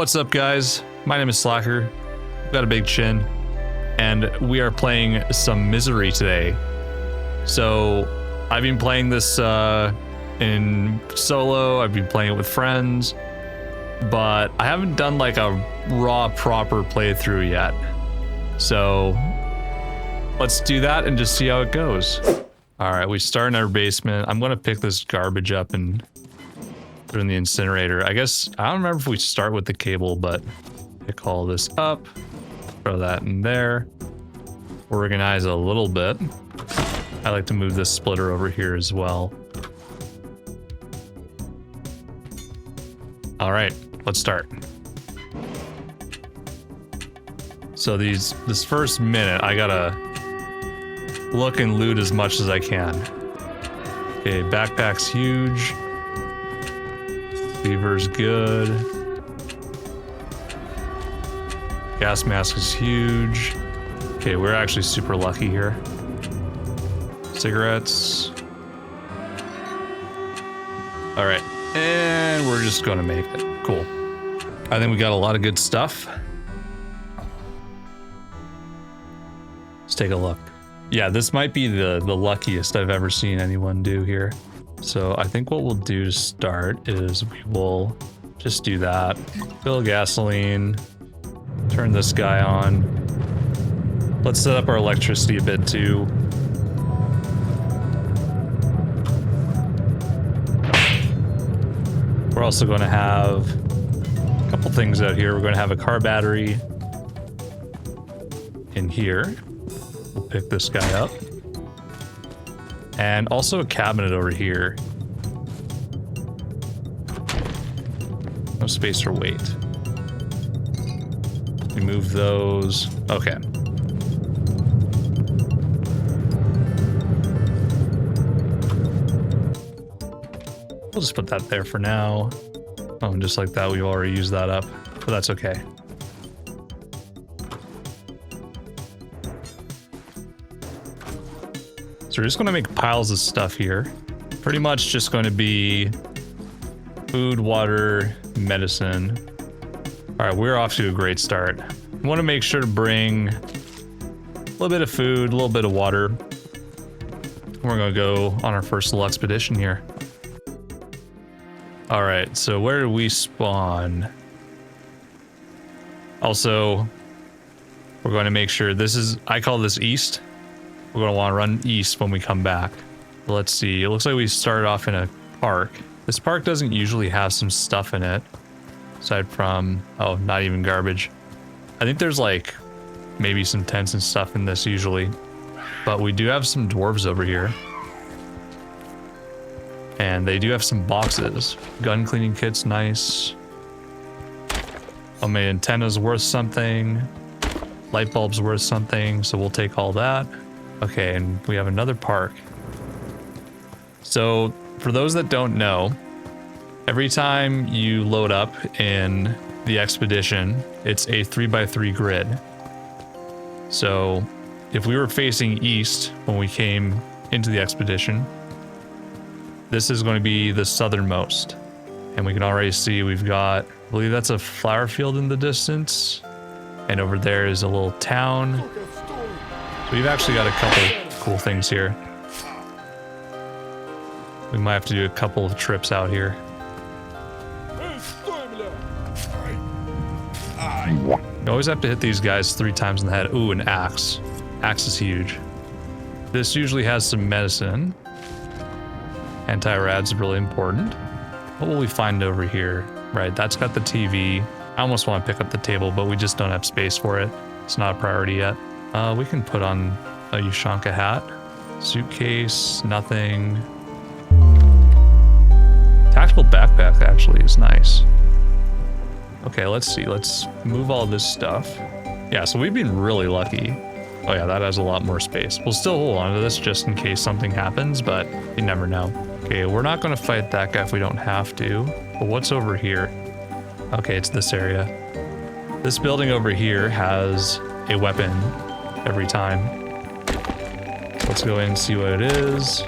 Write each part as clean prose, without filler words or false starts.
What's up, guys? My name is Slakrrrrr. I've got a big chin, and we are playing some Misery today. So I've been playing this in solo. I've been playing it with friends, but I haven't done like a raw proper playthrough yet. So let's do that and just see how it goes. All right, we start in our basement. I'm gonna pick this garbage up and put it in the incinerator. I guess, I don't remember if we start with the cable, but pick all this up, throw that in there, organize a little bit. I like to move this splitter over here as well. All right, let's start. So this first minute, I gotta look and loot as much as I can. Okay, backpack's huge. Beaver's good. Gas mask is huge. Okay, we're actually super lucky here. Cigarettes. All right, and we're just gonna make it. Cool. I think we got a lot of good stuff. Let's take a look. Yeah, this might be the luckiest I've ever seen anyone do here. So I think what we'll do to start is we will just do that. Fill gasoline, turn this guy on. Let's set up our electricity a bit too. We're also going to have a couple things out here. We're going to have a car battery in here. We'll pick this guy up. And also a cabinet over here. No space for weight. Remove those. Okay. We'll just put that there for now. Oh, and just like that, we've already used that up, but that's okay. So we're just going to make piles of stuff here. Pretty much just going to be food, water, medicine. All right, we're off to a great start. I want to make sure to bring a little bit of food, a little bit of water. We're going to go on our first little expedition here. All right, so where do we spawn? Also, we're going to make sure this is, I call this east. We're going to want to run east when we come back. Let's see. It looks like we started off in a park. This park doesn't usually have some stuff in it. Aside from, oh, not even garbage. I think there's like maybe some tents and stuff in this usually. But we do have some dwarves over here. And they do have some boxes. Gun cleaning kit's nice. Oh, my antenna's worth something. Light bulb's worth something, so we'll take all that. Okay, and we have another park. So, for those that don't know, every time you load up in the expedition, it's a 3x3 grid. So, if we were facing east when we came into the expedition, this is going to be the southernmost. And we can already see we've got, I believe that's a flower field in the distance. And over there is a little town. We've actually got a couple cool things here. We might have to do a couple of trips out here. You always have to hit these guys 3 times in the head. Ooh, an axe. Axe is huge. This usually has some medicine. Anti-rad's really important. What will we find over here? Right, that's got the TV. I almost want to pick up the table, but we just don't have space for it. It's not a priority yet. We can put on a Ushanka hat. Suitcase, nothing. Tactical backpack actually is nice. Okay, let's see. Let's move all this stuff. Yeah, so we've been really lucky. Oh yeah, that has a lot more space. We'll still hold on to this just in case something happens, but you never know. Okay, we're not going to fight that guy if we don't have to. But what's over here? Okay, it's this area. This building over here has a weapon every time. Let's go in and see what it is.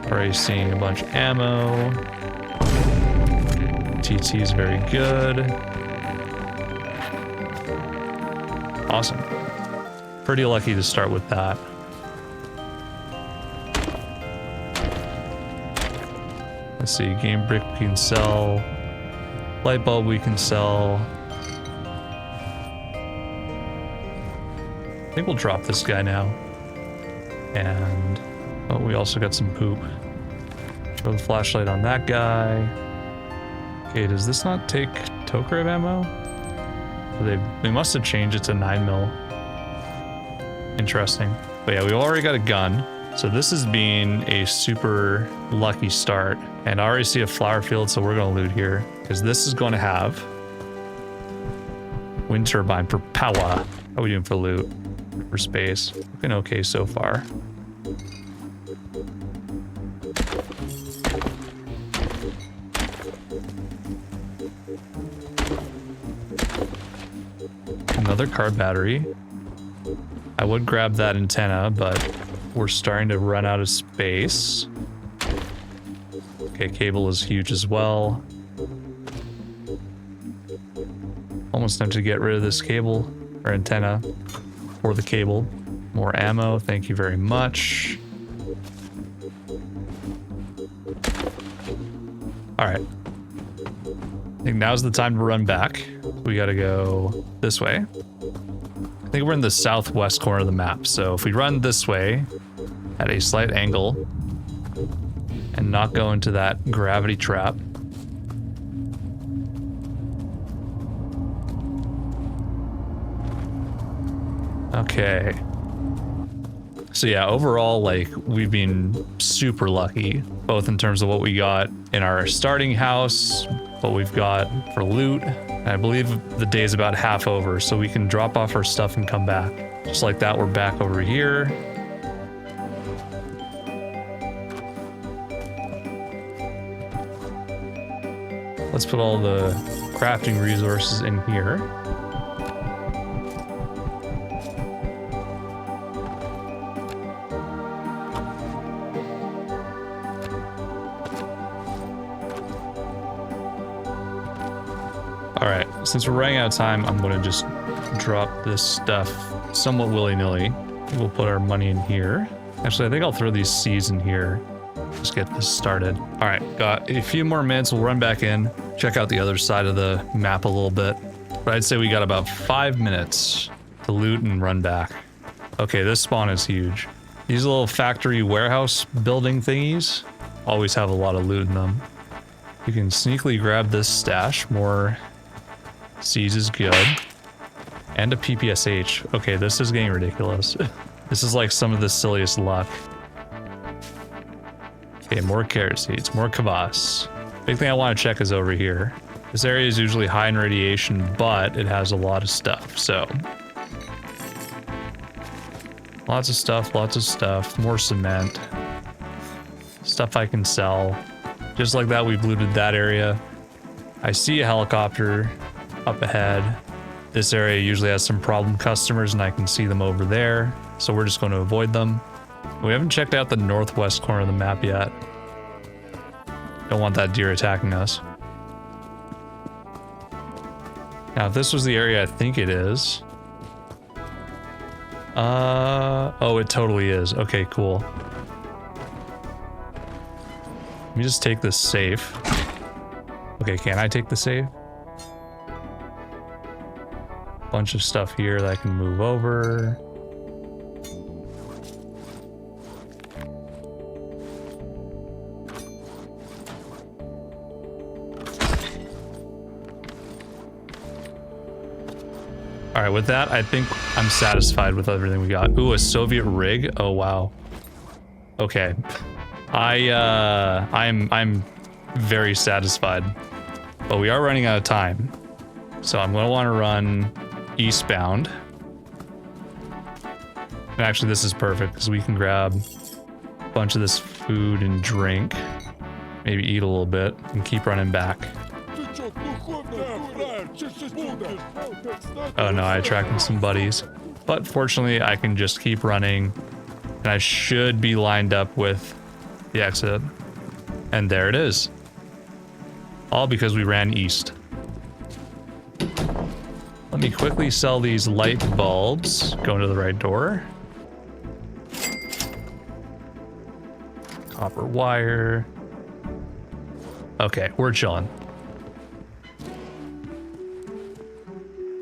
Already seeing a bunch of ammo. TT is very good. Awesome. Pretty lucky to start with that. Let's see, game brick we can sell. Light bulb we can sell. I think we'll drop this guy now. And oh, we also got some poop. Throw the flashlight on that guy. Okay, does this not take Tokarev ammo? They must have changed it to 9mm. Interesting. But yeah, we've already got a gun. So this has been a super lucky start. And I already see a flower field, so we're going to loot here. Because this is going to have wind turbine for power. How are we doing for loot? For space? Looking okay so far. Another card battery. I would grab that antenna, but we're starting to run out of space. Okay, cable is huge as well. Almost tempted to get rid of this cable or antenna for the cable. More ammo, thank you very much. All right. I think now's the time to run back. We gotta go this way. I think we're in the southwest corner of the map, so if we run this way at a slight angle and not go into that gravity trap. Okay. So yeah, overall, like, we've been super lucky, both in terms of what we got in our starting house, what we've got for loot. And I believe the day's about half over, so we can drop off our stuff and come back. Just like that, we're back over here. Let's put all the crafting resources in here. Alright, since we're running out of time, I'm going to just drop this stuff somewhat willy-nilly. We'll put our money in here. Actually, I think I'll throw these seeds in here. Just get this started. Alright, got a few more minutes. We'll run back in, check out the other side of the map a little bit. But I'd say we got about 5 minutes to loot and run back. Okay, this spawn is huge. These little factory warehouse building thingies always have a lot of loot in them. You can sneakily grab this stash. More seeds is good. And a PPSH. Okay, this is getting ridiculous. This is like some of the silliest luck. Okay, more carrot seeds, more kvass. Big thing I want to check is over here. This area is usually high in radiation, but it has a lot of stuff, so. Lots of stuff, more cement. Stuff I can sell. Just like that, we've looted that area. I see a helicopter up ahead. This area usually has some problem customers and I can see them over there. So we're just going to avoid them. We haven't checked out the northwest corner of the map yet. Don't want that deer attacking us. Now, if this was the area I think it is. Oh, it totally is. Okay, cool. Let me just take this safe. Okay, can I take the safe? Bunch of stuff here that I can move over. All right, with that, I think I'm satisfied with everything we got. Ooh, a Soviet rig. Oh, wow. Okay. I'm very satisfied, but we are running out of time. So I'm gonna want to run eastbound. And actually, this is perfect because we can grab a bunch of this food and drink, maybe eat a little bit, and keep running back. Oh no, I attracted some buddies. But fortunately, I can just keep running, and I should be lined up with the exit. And there it is. All because we ran east. Let me quickly sell these light bulbs. Go into the right door. Copper wire. Okay, we're chilling.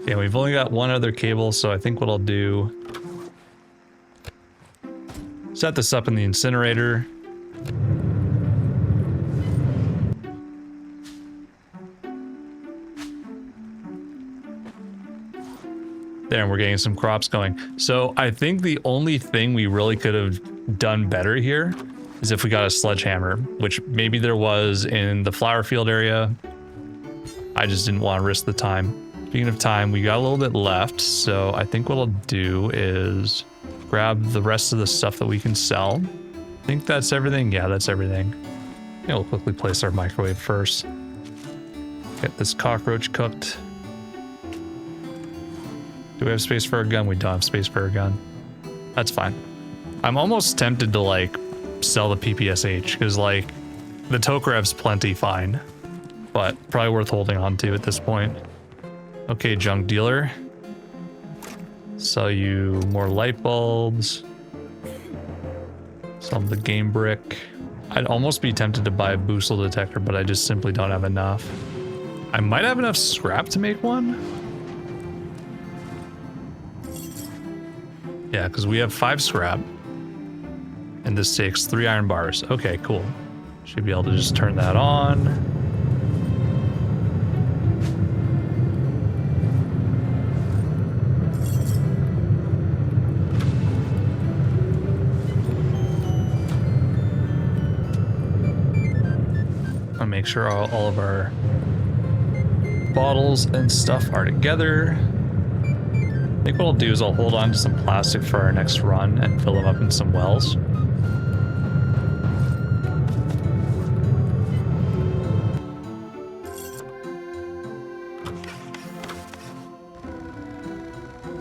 Yeah, we've only got one other cable, so I think what I'll do... set this up in the incinerator. There, and we're getting some crops going. So I think the only thing we really could have done better here is if we got a sledgehammer, which maybe there was in the flower field area. I just didn't want to risk the time. Speaking of time, we got a little bit left, so I think what I'll do is grab the rest of the stuff that we can sell. I think that's everything. Yeah, that's everything. Yeah, we'll quickly place our microwave first. Get this cockroach cooked. Do we have space for a gun? We don't have space for a gun. That's fine. I'm almost tempted to like sell the PPSH because like the Tokarev's plenty fine, but probably worth holding on to at this point. Okay, junk dealer. Sell you more light bulbs. Sell the game brick. I'd almost be tempted to buy a boostle detector, but I just simply don't have enough. I might have enough scrap to make one. Yeah, because we have 5 scrap. And this takes 3 iron bars. Okay, cool. Should be able to just turn that on. I'll make sure all of our bottles and stuff are together. I think what I'll do is I'll hold on to some plastic for our next run and fill them up in some wells.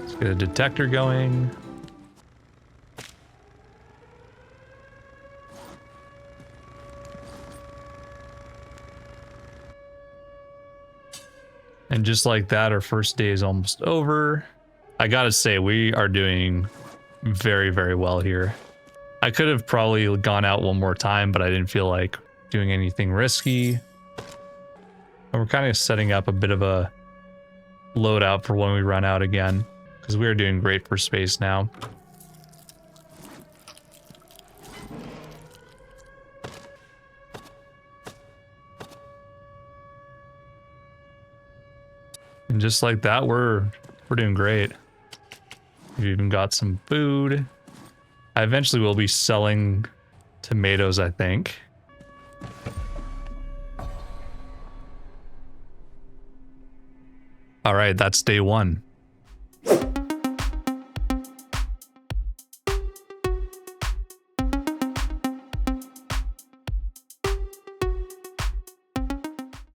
Let's get a detector going. And just like that, our first day is almost over. I gotta say, we are doing very, very well here. I could have probably gone out one more time, but I didn't feel like doing anything risky. And we're kind of setting up a bit of a loadout for when we run out again, because we are doing great for space now. And just like that, we're doing great. We've even got some food. I eventually will be selling tomatoes, I think. All right, that's day 1.